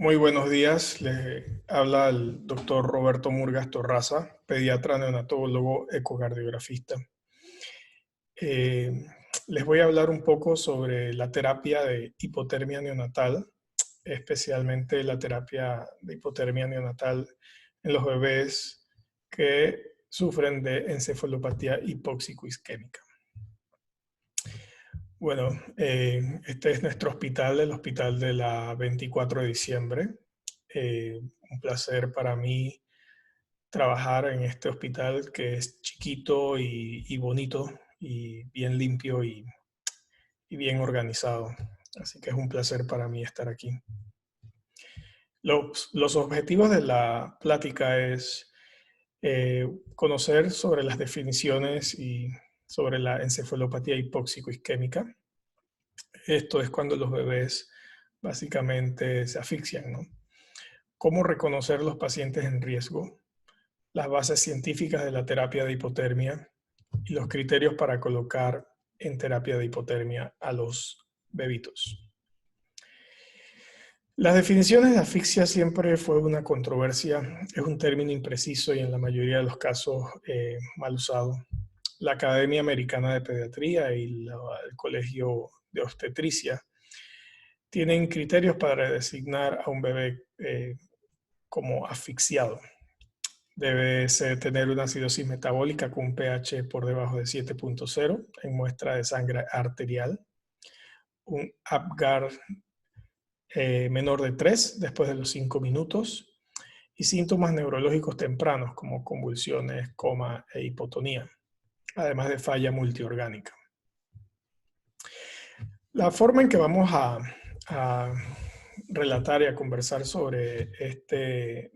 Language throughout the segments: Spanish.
Muy buenos días, les habla el doctor Roberto Murgas Torraza, pediatra neonatólogo ecocardiografista. Eh, Les voy a hablar un poco sobre la terapia de hipotermia neonatal, especialmente la terapia de hipotermia neonatal en los bebés que sufren de encefalopatía hipóxico-isquémica. Bueno, este es nuestro hospital, el hospital de la 24 de diciembre. Un placer para mí trabajar en este hospital que es chiquito y bonito y bien limpio y bien organizado. Así que es un placer para mí estar aquí. Los objetivos de la plática es conocer sobre las definiciones y sobre la encefalopatía hipóxico-isquémica. Esto es cuando los bebés básicamente se asfixian, ¿no? ¿Cómo reconocer los pacientes en riesgo? Las bases científicas de la terapia de hipotermia y los criterios para colocar en terapia de hipotermia a los bebitos. Las definiciones de asfixia siempre fue una controversia, es un término impreciso y en la mayoría de los casos mal usado. La Academia Americana de Pediatría y el Colegio de Obstetricia tienen criterios para designar a un bebé como asfixiado. Debe tener una acidosis metabólica con un pH por debajo de 7.0 en muestra de sangre arterial, un Apgar menor de 3 después de los 5 minutos y síntomas neurológicos tempranos como convulsiones, coma e hipotonía, además de falla multiorgánica. La forma en que vamos a relatar y a conversar sobre este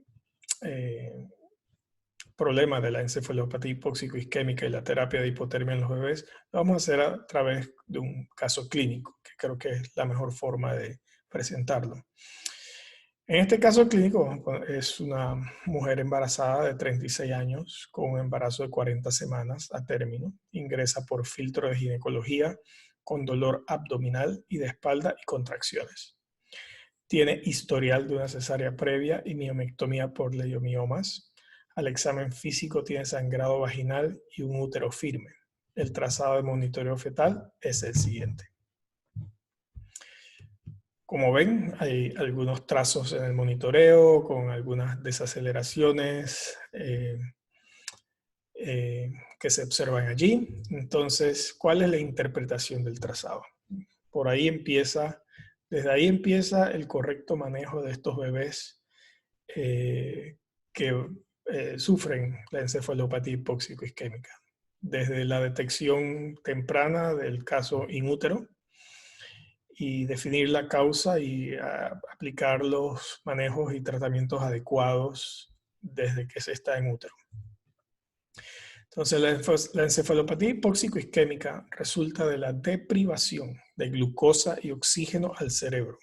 problema de la encefalopatía hipóxico-isquémica y la terapia de hipotermia en los bebés, lo vamos a hacer a través de un caso clínico, que creo que es la mejor forma de presentarlo. En este caso clínico es una mujer embarazada de 36 años con un embarazo de 40 semanas a término. Ingresa por filtro de ginecología con dolor abdominal y de espalda y contracciones. Tiene historial de una cesárea previa y miomectomía por leiomiomas. Al examen físico tiene sangrado vaginal y un útero firme. El trazado de monitoreo fetal es el siguiente. Como ven, hay algunos trazos en el monitoreo con algunas desaceleraciones que se observan allí. Entonces, ¿cuál es la interpretación del trazado? Por ahí empieza, desde ahí empieza el correcto manejo de estos bebés que sufren la encefalopatía hipóxico-isquémica. Desde la detección temprana del caso in útero y definir la causa y aplicar los manejos y tratamientos adecuados desde que se está en útero. Entonces, la encefalopatía hipóxico-isquémica resulta de la deprivación de glucosa y oxígeno al cerebro,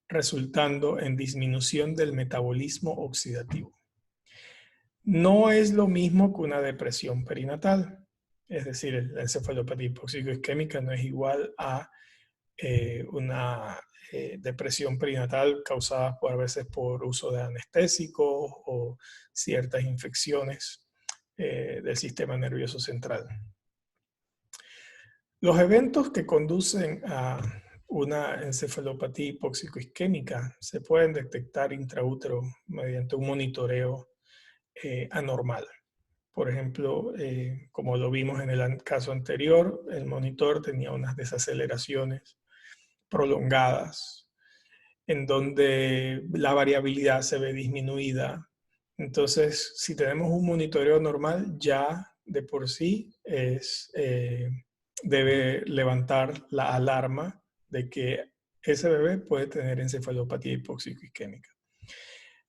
resultando en disminución del metabolismo oxidativo. No es lo mismo que una depresión perinatal, es decir, la encefalopatía hipóxico-isquémica no es igual a una depresión perinatal causada a veces por uso de anestésicos o ciertas infecciones del sistema nervioso central. Los eventos que conducen a una encefalopatía hipóxico-isquémica se pueden detectar intraútero mediante un monitoreo anormal. Por ejemplo, como lo vimos en el caso anterior, el monitor tenía unas desaceleraciones prolongadas, en donde la variabilidad se ve disminuida. Entonces, si tenemos un monitoreo normal, ya de por sí debe levantar la alarma de que ese bebé puede tener encefalopatía hipóxico-isquémica.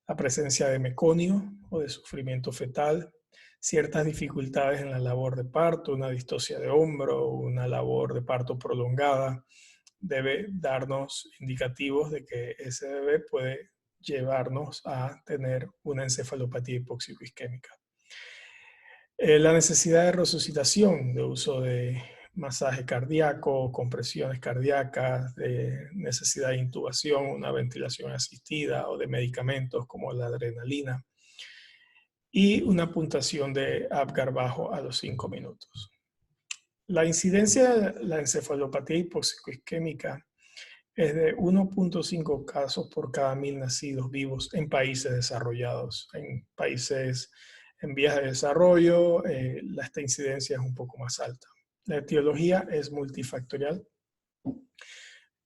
La presencia de meconio o de sufrimiento fetal, ciertas dificultades en la labor de parto, una distosia de hombro, una labor de parto prolongada, debe darnos indicativos de que ese bebé puede llevarnos a tener una encefalopatía hipóxico-isquémica. La necesidad de resucitación, de uso de masaje cardíaco, compresiones cardíacas, de necesidad de intubación, una ventilación asistida o de medicamentos como la adrenalina y una puntuación de Apgar bajo a los 5 minutos. La incidencia de la encefalopatía hipoxicoisquémica es de 1.5 casos por cada 1000 nacidos vivos en países desarrollados. En países en vías de desarrollo, esta incidencia es un poco más alta. La etiología es multifactorial.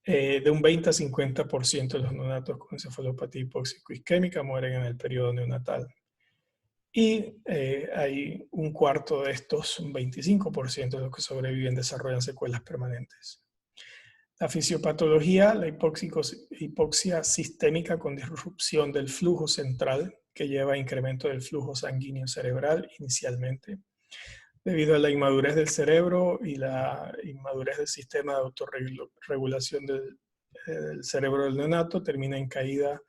De un 20 a 50% de los neonatos con encefalopatía hipoxicoisquémica mueren en el periodo neonatal. Y hay un cuarto de estos, un 25% de los que sobreviven, desarrollan secuelas permanentes. La fisiopatología, la hipoxia sistémica con disrupción del flujo central, que lleva a incremento del flujo sanguíneo cerebral inicialmente, debido a la inmadurez del cerebro y la inmadurez del sistema de autorregulación del cerebro del neonato, termina en caída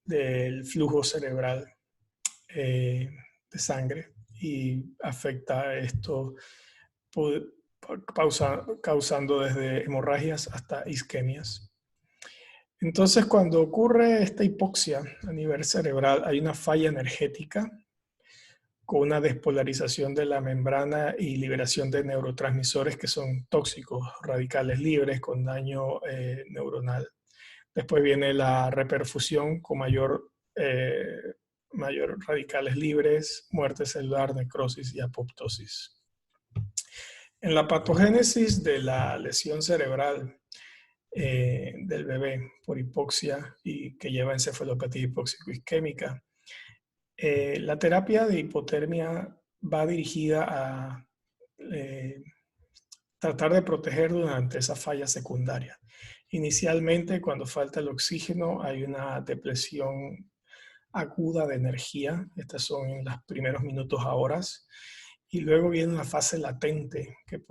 del flujo cerebral de sangre y afecta esto causando desde hemorragias hasta isquemias. Entonces, cuando ocurre esta hipoxia a nivel cerebral, hay una falla energética con una despolarización de la membrana y liberación de neurotransmisores que son tóxicos, radicales libres con daño neuronal. Después viene la reperfusión con mayor radicales libres, muerte celular, necrosis y apoptosis. En la patogénesis de la lesión cerebral del bebé por hipoxia y que lleva encefalopatía hipoxicoisquémica, la terapia de hipotermia va dirigida a tratar de proteger durante esa falla secundaria. Inicialmente, cuando falta el oxígeno, hay una depresión aguda de energía. Estas son en los primeros minutos a horas. Y luego viene una fase latente que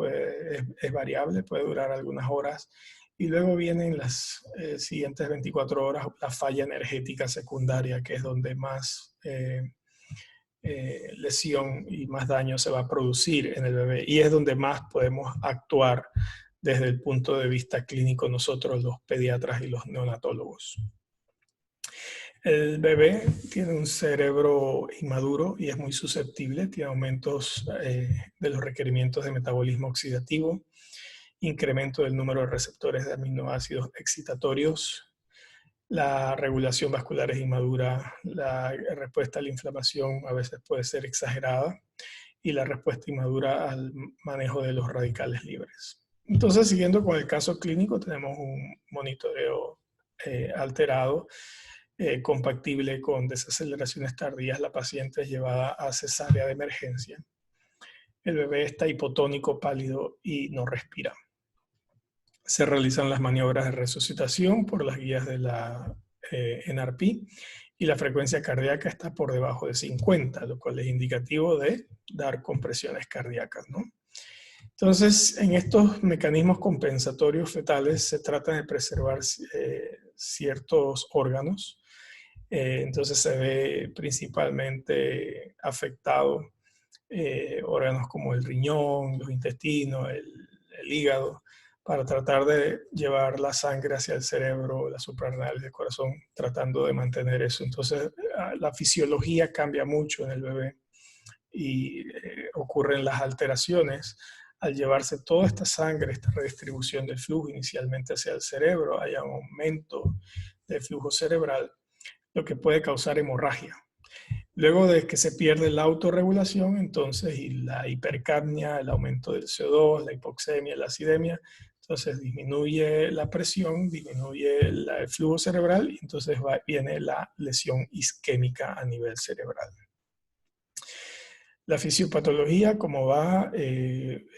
es variable, puede durar algunas horas. Y luego vienen las siguientes 24 horas la falla energética secundaria, que es donde más lesión y más daño se va a producir en el bebé. Y es donde más podemos actuar desde el punto de vista clínico nosotros, los pediatras y los neonatólogos. El bebé tiene un cerebro inmaduro y es muy susceptible, tiene aumentos de los requerimientos de metabolismo oxidativo, incremento del número de receptores de aminoácidos excitatorios, la regulación vascular es inmadura, la respuesta a la inflamación a veces puede ser exagerada y la respuesta inmadura al manejo de los radicales libres. Entonces, siguiendo con el caso clínico, tenemos un monitoreo alterado, compatible con desaceleraciones tardías. La paciente es llevada a cesárea de emergencia. El bebé está hipotónico, pálido y no respira. Se realizan las maniobras de resucitación por las guías de la NRP y la frecuencia cardíaca está por debajo de 50, lo cual es indicativo de dar compresiones cardíacas, ¿no? Entonces, en estos mecanismos compensatorios fetales se trata de preservar ciertos órganos. Entonces se ve principalmente afectado órganos como el riñón, los intestinos, el hígado, para tratar de llevar la sangre hacia el cerebro, las suprarrenales del corazón, tratando de mantener eso. Entonces, la fisiología cambia mucho en el bebé y ocurren las alteraciones. Al llevarse toda esta sangre, esta redistribución del flujo inicialmente hacia el cerebro, hay un aumento del flujo cerebral, lo que puede causar hemorragia. Luego de que se pierde la autorregulación, entonces, y la hipercapnia, el aumento del CO2, la hipoxemia, la acidemia, entonces disminuye la presión, disminuye el flujo cerebral y entonces viene la lesión isquémica a nivel cerebral. La fisiopatología, como va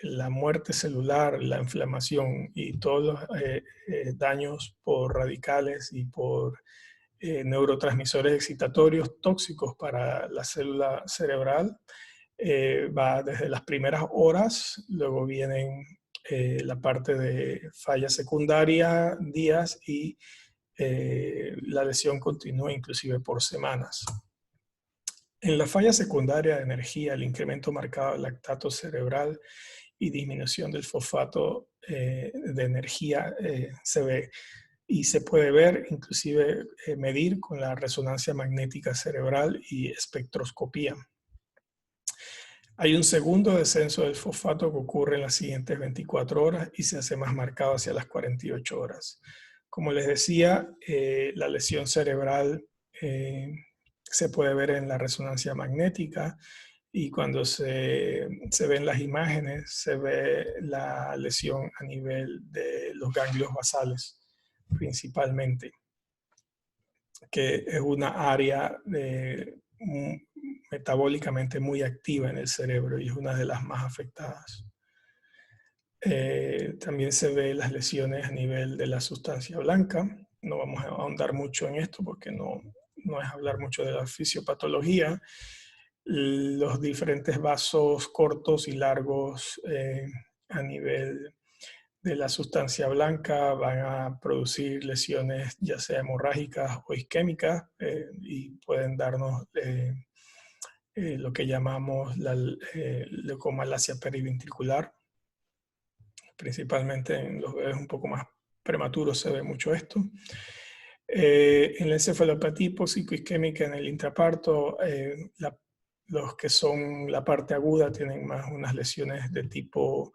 la muerte celular, la inflamación y todos los daños por radicales y por neurotransmisores excitatorios tóxicos para la célula cerebral, va desde las primeras horas, luego vienen la parte de falla secundaria, días, y la lesión continúa inclusive por semanas. En la falla secundaria de energía, el incremento marcado del lactato cerebral y disminución del fosfato de energía se ve. Y se puede ver, inclusive medir con la resonancia magnética cerebral y espectroscopía. Hay un segundo descenso del fosfato que ocurre en las siguientes 24 horas y se hace más marcado hacia las 48 horas. Como les decía, la lesión cerebral se puede ver en la resonancia magnética y cuando se ven las imágenes se ve la lesión a nivel de los ganglios basales principalmente, que es una área metabólicamente muy activa en el cerebro y es una de las más afectadas. También se ve las lesiones a nivel de la sustancia blanca. No vamos a ahondar mucho en esto porque no es hablar mucho de la fisiopatología. Los diferentes vasos cortos y largos a nivel de la sustancia blanca van a producir lesiones ya sea hemorrágicas o isquémicas y pueden darnos lo que llamamos la leucomalacia periventricular. Principalmente en los bebés un poco más prematuros se ve mucho esto. En la encefalopatía hipopsicoisquémica en el intraparto, los que son la parte aguda tienen más unas lesiones de tipo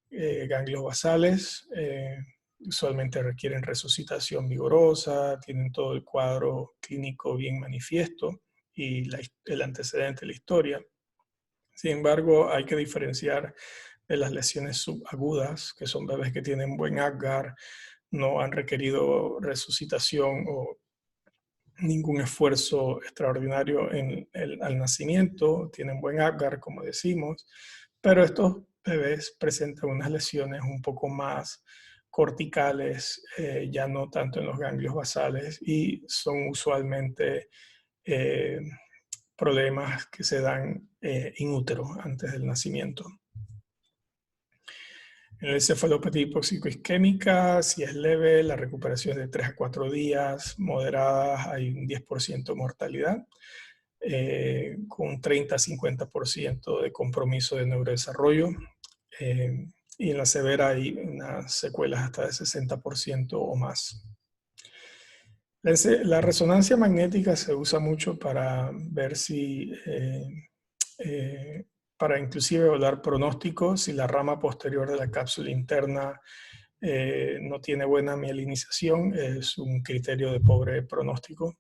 ganglios basales, usualmente requieren resucitación vigorosa, tienen todo el cuadro clínico bien manifiesto y el antecedente, la historia. Sin embargo, hay que diferenciar de las lesiones subagudas, que son bebés que tienen buen Apgar, no han requerido resucitación o ningún esfuerzo extraordinario al nacimiento, tienen buen Apgar, como decimos, pero estos bebés presentan unas lesiones un poco más corticales, ya no tanto en los ganglios basales, y son usualmente problemas que se dan in útero antes del nacimiento. En la encefalopatía hipopsicoisquémica, si es leve, la recuperación es de 3 a 4 días, moderadas hay un 10% de mortalidad, con un 30 a 50% de compromiso de neurodesarrollo, y en la severa hay unas secuelas hasta de 60% o más. La resonancia magnética se usa mucho para ver si para inclusive dar pronósticos si la rama posterior de la cápsula interna no tiene buena mielinización, es un criterio de pobre pronóstico.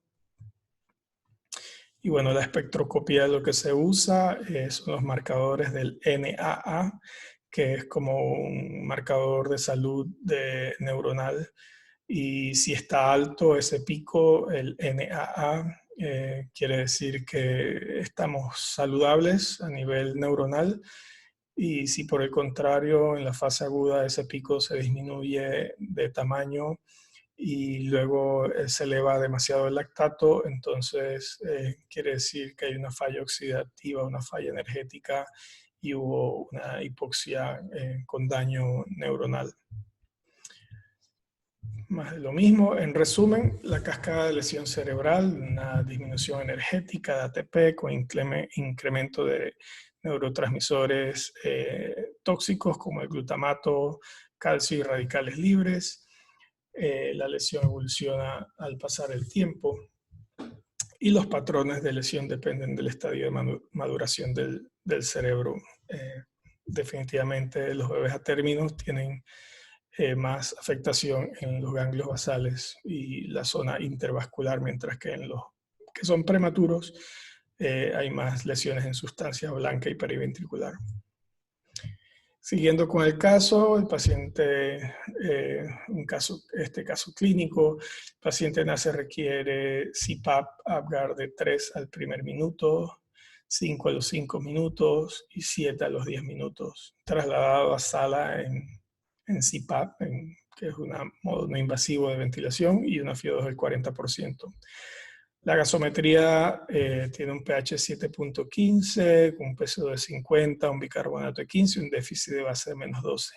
Y bueno, la espectroscopía lo que se usa son los marcadores del NAA, que es como un marcador de salud neuronal. Y si está alto ese pico, el NAA, quiere decir que estamos saludables a nivel neuronal, y si por el contrario en la fase aguda ese pico se disminuye de tamaño y luego se eleva demasiado el lactato, entonces quiere decir que hay una falla oxidativa, una falla energética y hubo una hipoxia con daño neuronal. Más de lo mismo. En resumen, la cascada de lesión cerebral, una disminución energética de ATP con incremento de neurotransmisores tóxicos como el glutamato, calcio y radicales libres. La lesión evoluciona al pasar el tiempo y los patrones de lesión dependen del estadio de maduración del cerebro. Definitivamente los bebés a términos tienen más afectación en los ganglios basales y la zona intervascular, mientras que en los que son prematuros hay más lesiones en sustancia blanca y periventricular. Siguiendo con el caso, el paciente, este caso clínico, el paciente nace, requiere CPAP Apgar de 3 al primer minuto, 5 a los 5 minutos y 7 a los 10 minutos, trasladado a sala en CPAP, que es un modo no invasivo de ventilación, y una FIO2 del 40%. La gasometría tiene un pH 7.15, con un peso de 50, un bicarbonato de 15 y un déficit de base de -12.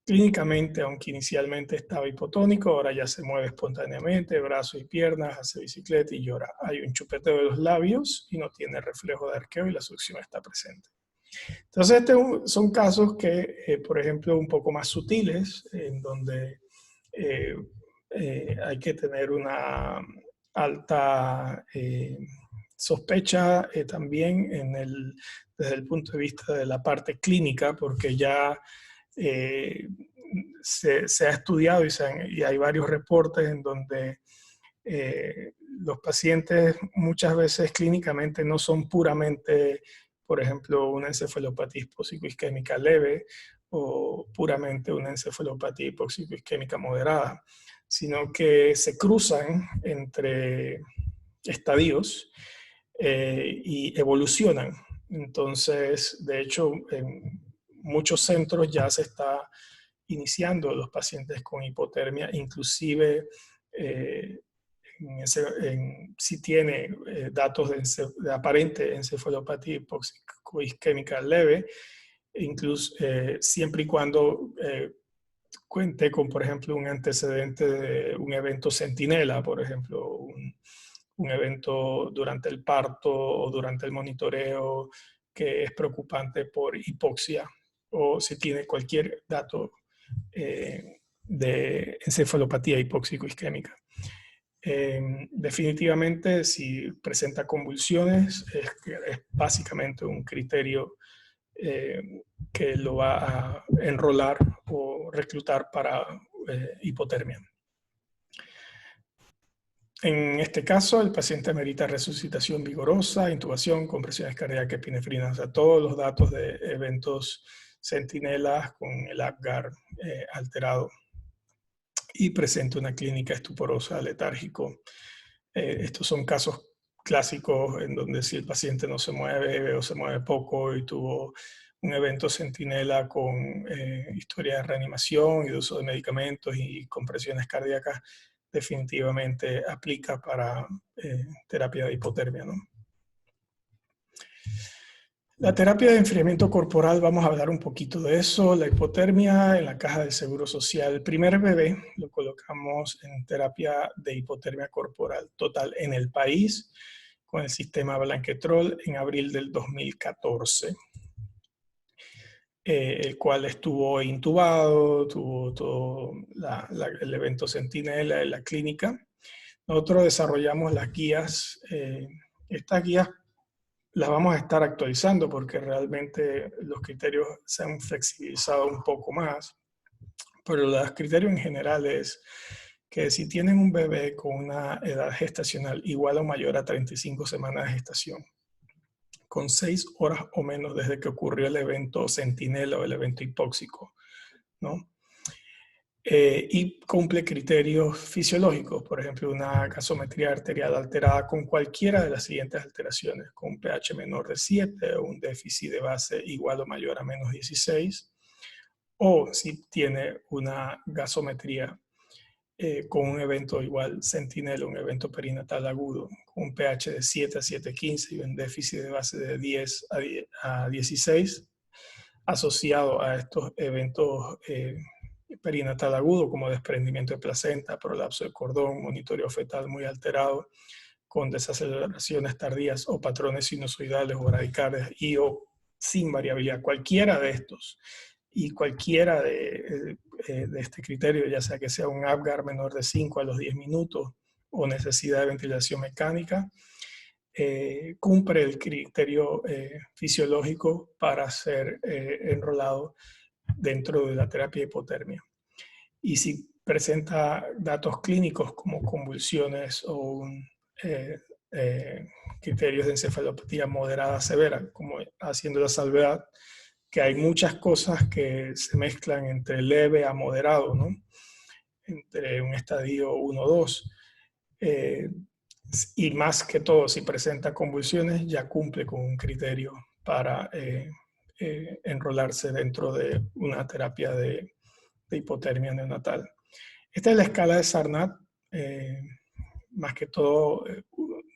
Clínicamente, aunque inicialmente estaba hipotónico, ahora ya se mueve espontáneamente, brazos y piernas, hace bicicleta y llora. Hay un chupeteo de los labios y no tiene reflejo de arqueo y la succión está presente. Entonces, son casos que, por ejemplo, un poco más sutiles, en donde eh, hay que tener una alta sospecha también desde el punto de vista de la parte clínica, porque ya eh, se ha estudiado y hay varios reportes en donde los pacientes muchas veces clínicamente no son puramente, por ejemplo, una encefalopatía hispóxico-isquémica leve o puramente una encefalopatía hipoxico-isquémica moderada, sino que se cruzan entre estadios y evolucionan. Entonces, de hecho, en muchos centros ya se está iniciando los pacientes con hipotermia, inclusive eh, si tiene datos de aparente encefalopatía hipóxico-isquémica leve, incluso siempre y cuando cuente con, por ejemplo, un antecedente de un evento centinela, por ejemplo, un evento durante el parto o durante el monitoreo que es preocupante por hipoxia, o si tiene cualquier dato de encefalopatía hipóxico-isquémica. Definitivamente, si presenta convulsiones, es básicamente un criterio que lo va a enrolar o reclutar para hipotermia. En este caso, el paciente amerita resucitación vigorosa, intubación, compresiones cardíacas, epinefrina, o sea, todos los datos de eventos centinelas con el Apgar alterado, y presenta una clínica estuporosa, letárgico. Estos son casos clásicos en donde si el paciente no se mueve o se mueve poco y tuvo un evento centinela con historia de reanimación y de uso de medicamentos y compresiones cardíacas, definitivamente aplica para terapia de hipotermia, ¿no? La terapia de enfriamiento corporal, vamos a hablar un poquito de eso. La hipotermia en la caja del Seguro Social. El primer bebé lo colocamos en terapia de hipotermia corporal total en el país con el sistema Blanquetrol en abril del 2014. El cual estuvo intubado, tuvo todo el evento centinela en la clínica. Nosotros desarrollamos las guías. Estas guías las vamos a estar actualizando porque realmente los criterios se han flexibilizado un poco más, pero los criterios en general es que si tienen un bebé con una edad gestacional igual o mayor a 35 semanas de gestación, con 6 horas o menos desde que ocurrió el evento centinela o el evento hipóxico, ¿no? Y cumple criterios fisiológicos, por ejemplo, una gasometría arterial alterada con cualquiera de las siguientes alteraciones, con un pH menor de 7 o un déficit de base igual o mayor a menos 16, o si tiene una gasometría con un evento igual centinela, un evento perinatal agudo, con un pH de 7 a 7,15 y un déficit de base de 10 a 16, asociado a estos eventos perinatal agudo como desprendimiento de placenta, prolapso de cordón, monitoreo fetal muy alterado, con desaceleraciones tardías o patrones sinusoidales o bradicardias y o sin variabilidad. Cualquiera de estos y cualquiera de este criterio, ya sea que sea un Apgar menor de 5 a los 10 minutos o necesidad de ventilación mecánica, cumple el criterio fisiológico para ser enrolado dentro de la terapia de hipotermia. Y si presenta datos clínicos como convulsiones o criterios de encefalopatía moderada severa, como haciendo la salvedad, que hay muchas cosas que se mezclan entre leve a moderado, ¿no? Entre un estadio 1-2. Y más que todo, si presenta convulsiones, ya cumple con un criterio para enrolarse dentro de una terapia de hipotermia neonatal. Esta es la escala de Sarnat. Más que todo,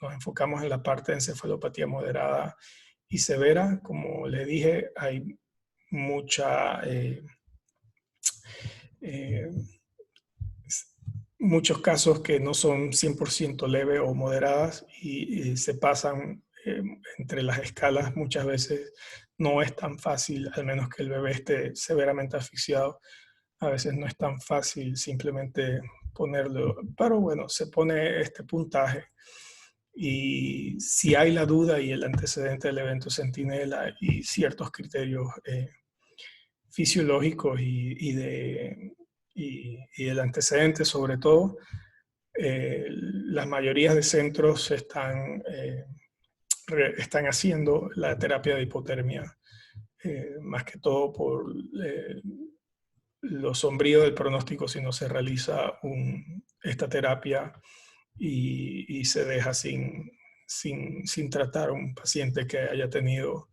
nos enfocamos en la parte de encefalopatía moderada y severa. Como le dije, hay muchos casos que no son 100% leve o moderadas y se pasan entre las escalas muchas veces no es tan fácil, al menos que el bebé esté severamente asfixiado, a veces no es tan fácil simplemente ponerlo, pero bueno, se pone este puntaje y si hay la duda y el antecedente del evento centinela y ciertos criterios fisiológicos y el antecedente sobre todo, las mayorías de centros están haciendo la terapia de hipotermia, más que todo por lo sombrío del pronóstico si no se realiza esta terapia y se deja sin tratar a un paciente que haya tenido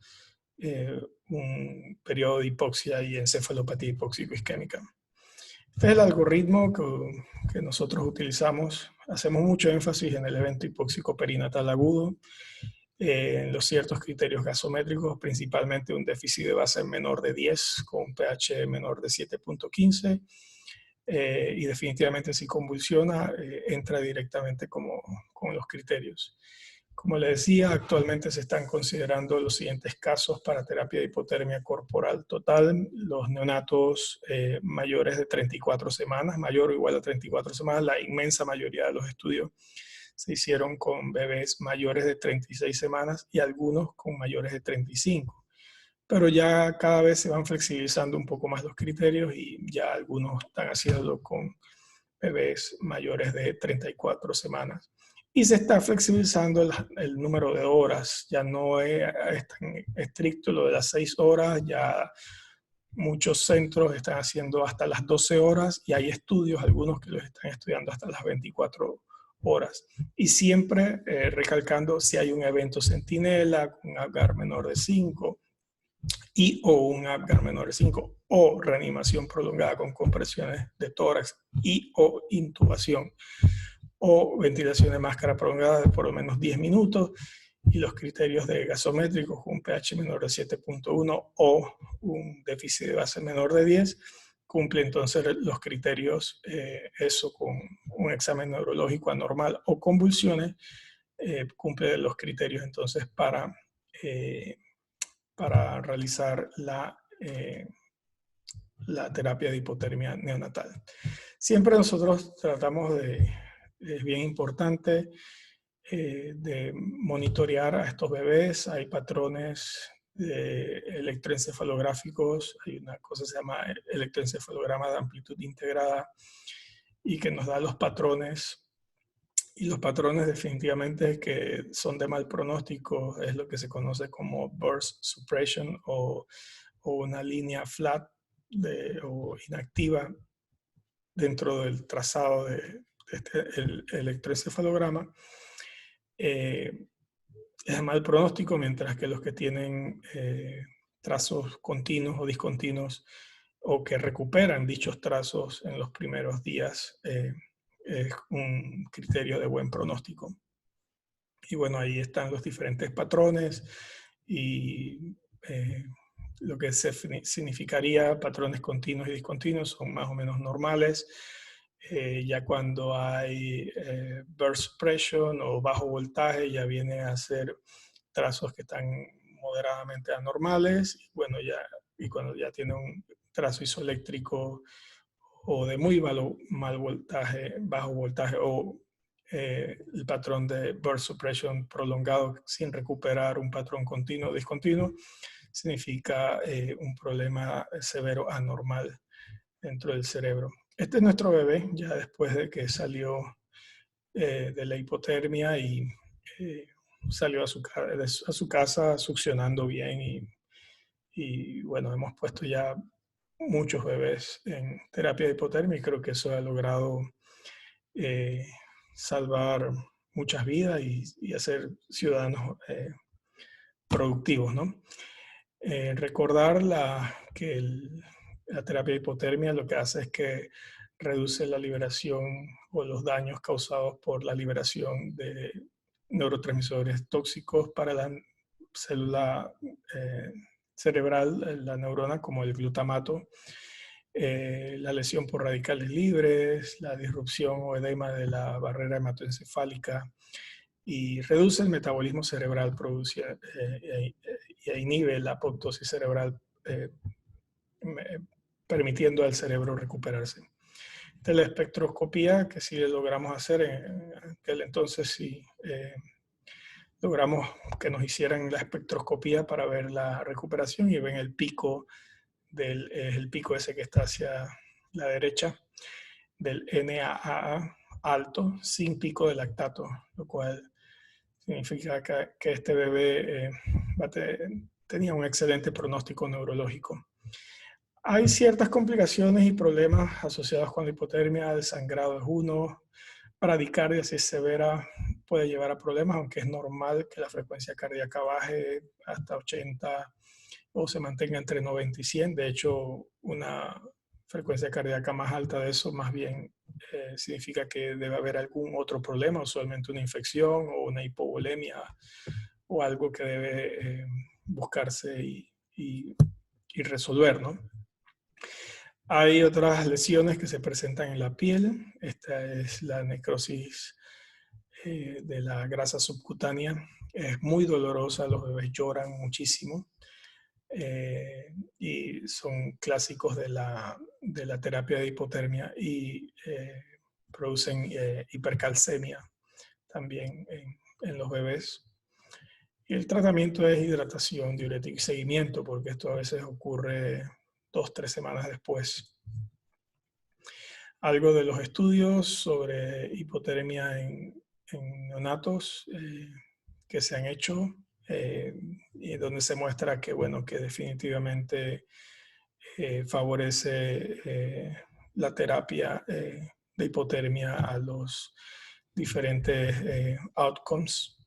un periodo de hipoxia y encefalopatía hipóxico-isquémica. Este es el algoritmo que nosotros utilizamos. Hacemos mucho énfasis en el evento hipóxico perinatal agudo, en los ciertos criterios gasométricos, principalmente un déficit de base menor de 10 con un pH menor de 7.15. Y definitivamente si convulsiona, entra directamente con los criterios. Como le decía, actualmente se están considerando los siguientes casos para terapia de hipotermia corporal total. Los neonatos mayores de 34 semanas, mayor o igual a 34 semanas, la inmensa mayoría de los estudios se hicieron con bebés mayores de 36 semanas y algunos con mayores de 35. Pero ya cada vez se van flexibilizando un poco más los criterios y ya algunos están haciéndolo con bebés mayores de 34 semanas. Y se está flexibilizando el número de horas, ya no es tan estricto lo de las 6 horas, ya muchos centros están haciendo hasta las 12 horas y hay estudios, algunos que los están estudiando hasta las 24 horas. Y siempre recalcando si hay un evento centinela con un Apgar menor de 5 y o un Apgar menor de 5 o reanimación prolongada con compresiones de tórax y o intubación o ventilación de máscara prolongada de por lo menos 10 minutos y los criterios de gasométricos con un pH menor de 7.1 o un déficit de base menor de 10 cumple entonces los criterios, eso con un examen neurológico anormal o convulsiones, cumple los criterios entonces para realizar la terapia de hipotermia neonatal. Siempre nosotros tratamos es bien importante, de monitorear a estos bebés. Hay patrones electroencefalográficos, hay una cosa que se llama electroencefalograma de amplitud integrada y que nos da los patrones. Y los patrones definitivamente que son de mal pronóstico es lo que se conoce como burst suppression o una línea flat o inactiva dentro del trazado de el electroencefalograma. Es de mal pronóstico, mientras que los que tienen trazos continuos o discontinuos o que recuperan dichos trazos en los primeros días es un criterio de buen pronóstico. Y bueno, ahí están los diferentes patrones y lo que significaría patrones continuos y discontinuos son más o menos normales. Ya cuando hay burst suppression o bajo voltaje, ya viene a ser trazos que están moderadamente anormales. Y bueno, y cuando ya tiene un trazo isoeléctrico o de muy mal voltaje, bajo voltaje o el patrón de burst suppression prolongado sin recuperar un patrón continuo o discontinuo, significa un problema severo anormal dentro del cerebro. Este es nuestro bebé, ya después de que salió de la hipotermia y salió a su casa succionando bien y bueno, hemos puesto ya muchos bebés en terapia de hipotermia y creo que eso ha logrado salvar muchas vidas y hacer ciudadanos productivos, ¿no? Recordar que la terapia de hipotermia lo que hace es que reduce la liberación o los daños causados por la liberación de neurotransmisores tóxicos para la célula cerebral, la neurona, como el glutamato, la lesión por radicales libres, la disrupción o edema de la barrera hematoencefálica y reduce el metabolismo cerebral inhibe la apoptosis cerebral, permitiendo al cerebro recuperarse. De la espectroscopía, que sí logramos hacer en aquel entonces, sí logramos que nos hicieran la espectroscopía para ver la recuperación y ven el pico, el pico ese que está hacia la derecha, del NAA alto, sin pico de lactato, lo cual significa que este bebé tenía un excelente pronóstico neurológico. Hay ciertas complicaciones y problemas asociados con la hipotermia. El sangrado es uno. Bradicardia, si es severa, puede llevar a problemas, aunque es normal que la frecuencia cardíaca baje hasta 80 o se mantenga entre 90 y 100. De hecho, una frecuencia cardíaca más alta de eso más bien significa que debe haber algún otro problema, usualmente una infección o una hipovolemia o algo que debe buscarse y resolver, ¿no? Hay otras lesiones que se presentan en la piel. Esta es la necrosis de la grasa subcutánea. Es muy dolorosa, los bebés lloran muchísimo y son clásicos de la terapia de hipotermia y producen hipercalcemia también en los bebés. Y el tratamiento es hidratación, diurética y seguimiento, porque esto a veces ocurre 2-3 semanas después. Algo de los estudios sobre hipotermia en neonatos que se han hecho y donde se muestra que, bueno, que definitivamente favorece la terapia de hipotermia a los diferentes outcomes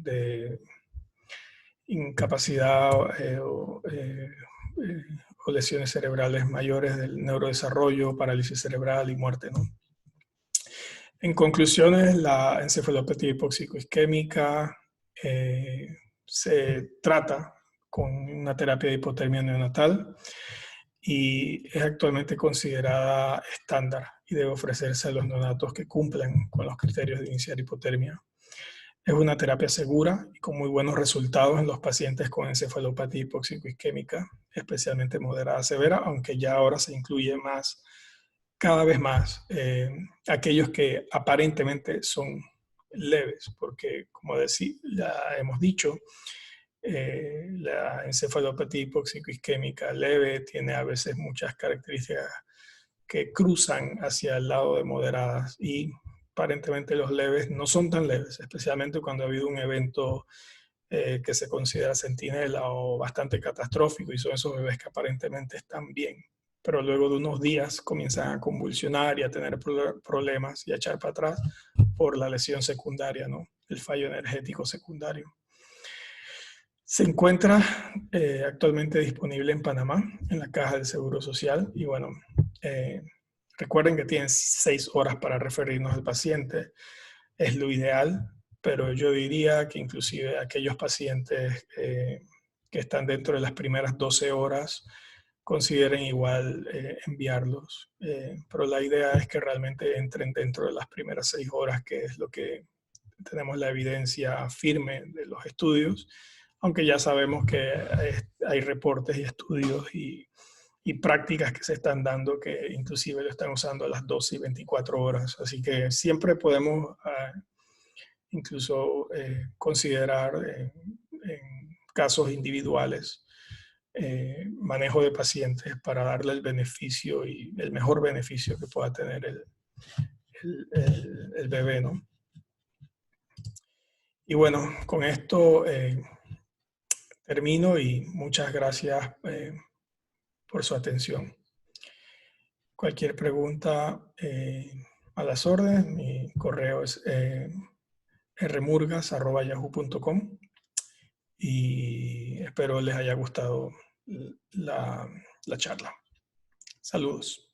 de incapacidad o lesiones cerebrales mayores del neurodesarrollo, parálisis cerebral y muerte, ¿no? En conclusiones, la encefalopatía hipóxico-isquémica se trata con una terapia de hipotermia neonatal y es actualmente considerada estándar y debe ofrecerse a los neonatos que cumplan con los criterios de iniciar hipotermia. Es una terapia segura y con muy buenos resultados en los pacientes con encefalopatía hipóxico-isquémica, especialmente moderada severa, aunque ya ahora se incluye más, cada vez más, aquellos que aparentemente son leves, porque como ya hemos dicho, la encefalopatía hipóxico-isquémica leve tiene a veces muchas características que cruzan hacia el lado de moderadas y aparentemente los leves no son tan leves, especialmente cuando ha habido un evento que se considera centinela o bastante catastrófico y son esos bebés que aparentemente están bien, pero luego de unos días comienzan a convulsionar y a tener problemas y a echar para atrás por la lesión secundaria, ¿no? El fallo energético secundario. Se encuentra actualmente disponible en Panamá, en la Caja del Seguro Social. Y bueno, recuerden que tienen 6 horas para referirnos al paciente. Es lo ideal, pero yo diría que inclusive aquellos pacientes que están dentro de las primeras 12 horas, consideren igual enviarlos. Pero la idea es que realmente entren dentro de las primeras 6 horas, que es lo que tenemos la evidencia firme de los estudios, aunque ya sabemos que hay reportes y estudios y prácticas que se están dando que inclusive lo están usando a las 12 y 24 horas. Así que siempre podemos incluso considerar en casos individuales manejo de pacientes para darle el beneficio y el mejor beneficio que pueda tener el bebé, ¿no? Y bueno, con esto termino y muchas gracias por su atención. Cualquier pregunta a las órdenes, mi correo es rmurgas@yahoo.com y espero les haya gustado la charla. Saludos.